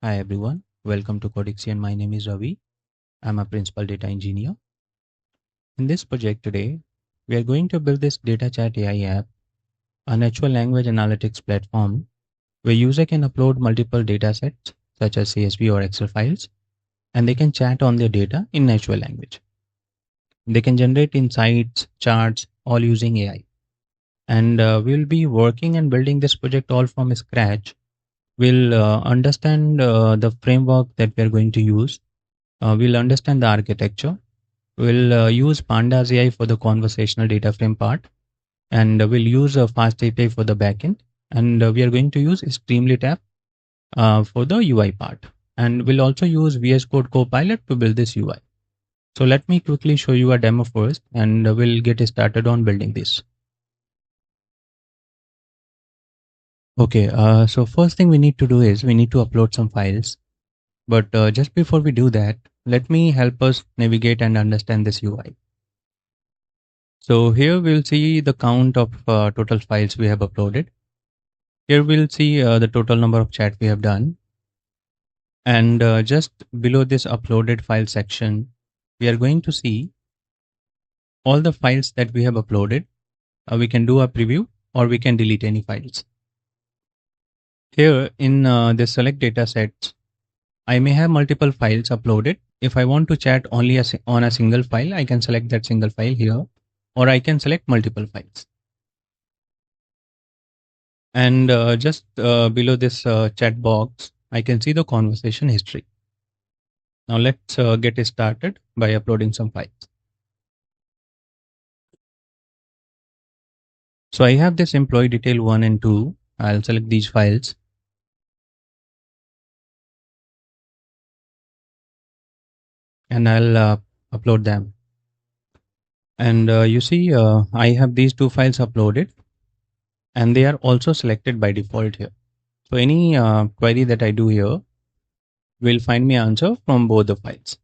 Hi everyone, welcome to Codixian. My name is Ravi. I'm a principal data engineer. In this project today, we are going to build this DataChat AI app, a natural language analytics platform where user can upload multiple datasets such as CSV or Excel files, and they can chat on their data in natural language. They can generate insights, charts, all using AI. And we'll be working and building this project all from scratch. We'll understand the framework that we're going to use. We'll understand the architecture. We'll use PandasAI for the conversational data frame part, and we'll use FastAPI for the backend. And we are going to use Streamlit app for the UI part. And we'll also use VS Code Copilot to build this UI. So let me quickly show you a demo first, and we'll get started on building this. Okay, so first thing we need to do is we need to upload some files. But just before we do that, let me help us navigate and understand this UI. So here we'll see the count of total files we have uploaded. Here we'll see the total number of chat we have done. And just below this uploaded file section, we are going to see all the files that we have uploaded. We can do a preview or we can delete any files. Here in the select data sets, I may have multiple files uploaded. If I want to chat only on a single file, I can select that single file here, or I can select multiple files. And just below this chat box, I can see the conversation history. Now let's get started by uploading some files. So I have this employee detail 1 and 2. I'll select these files. And I'll upload them. And you see, I have these two files uploaded, and they are also selected by default here. So any query that I do here will find me answer from both the files.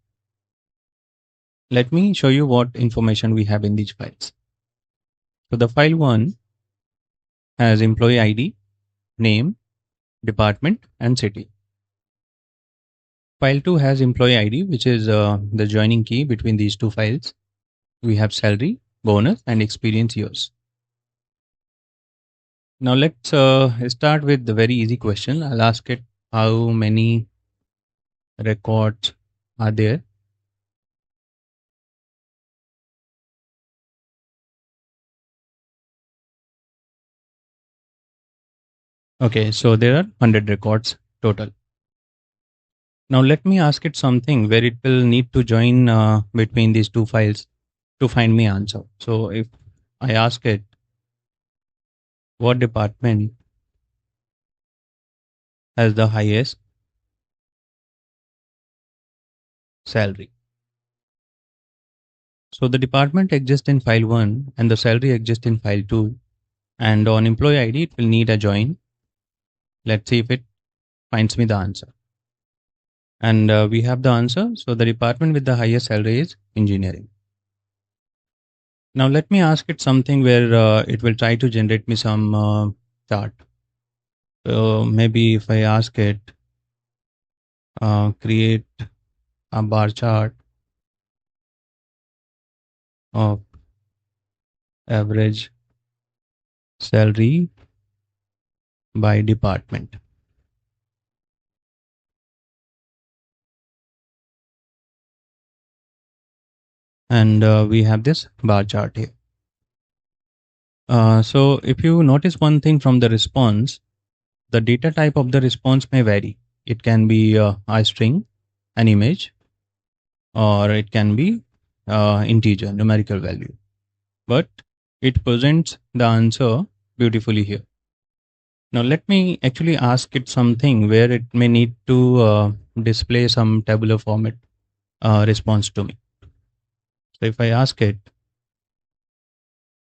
Let me show you what information we have in these files. So the file 1 has employee ID, name, department, and city. File 2 has employee ID, which is the joining key between these two files. We have salary, bonus, and experience years. Now let's start with the very easy question. I'll ask it how many records are there. Okay, so there are 100 records total. Now let me ask it something where it will need to join between these two files to find me answer. So if I ask it what department has the highest salary. So the department exists in file 1 and the salary exists in file 2, and on employee ID it will need a join. Let's see if it finds me the answer. And we have the answer. So the department with the highest salary is engineering. Now let me ask it something where it will try to generate me some chart. So maybe if I ask it create a bar chart of average salary by department. And we have this bar chart here. So if you notice one thing from the response, the data type of the response may vary. It can be a string, an image, or it can be integer, numerical value. But it presents the answer beautifully here. Now let me actually ask it something where it may need to display some tabular format response to me. So if I ask it,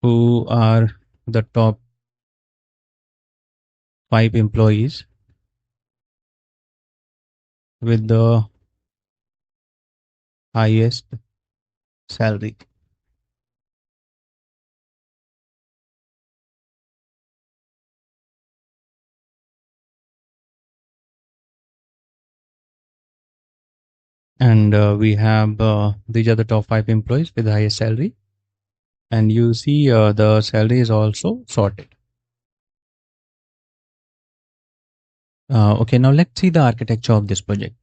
who are the top 5 employees with the highest salary? And we have these are the top 5 employees with the highest salary, and you see the salary is also sorted. Okay, now let's see the architecture of this project.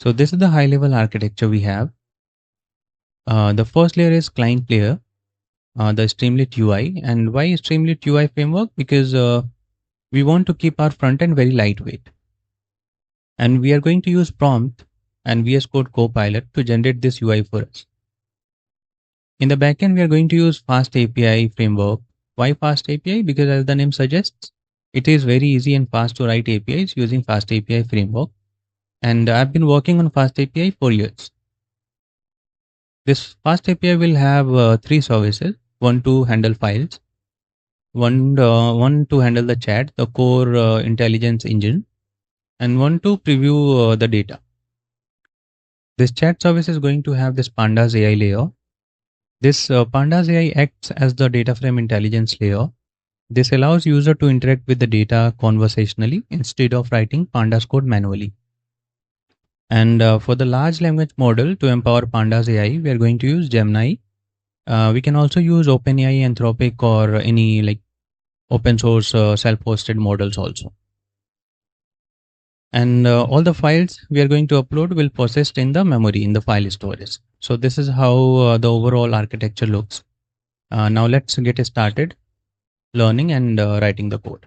So this is the high level architecture we have. The first layer is client layer, the Streamlit UI. And why Streamlit UI framework? Because we want to keep our front end very lightweight. And we are going to use prompt and VS Code Copilot to generate this UI for us. In the backend, we are going to use FastAPI framework. Why FastAPI? Because as the name suggests, it is very easy and fast to write APIs using FastAPI framework. And I've been working on FastAPI for years. This FastAPI will have 3 services: one to handle files, one to handle the chat, the core intelligence engine, and one to preview the data. This chat service is going to have this PandasAI layer. This PandasAI acts as the data frame intelligence layer. This allows user to interact with the data conversationally instead of writing pandas code manually. And for the large language model to empower PandasAI, we are going to use Gemini. We can also use OpenAI, Anthropic, or any like open source self-hosted models also. And all the files we are going to upload will processed in the memory in the file storage. So this is how the overall architecture looks. Now let's get started learning and writing the code.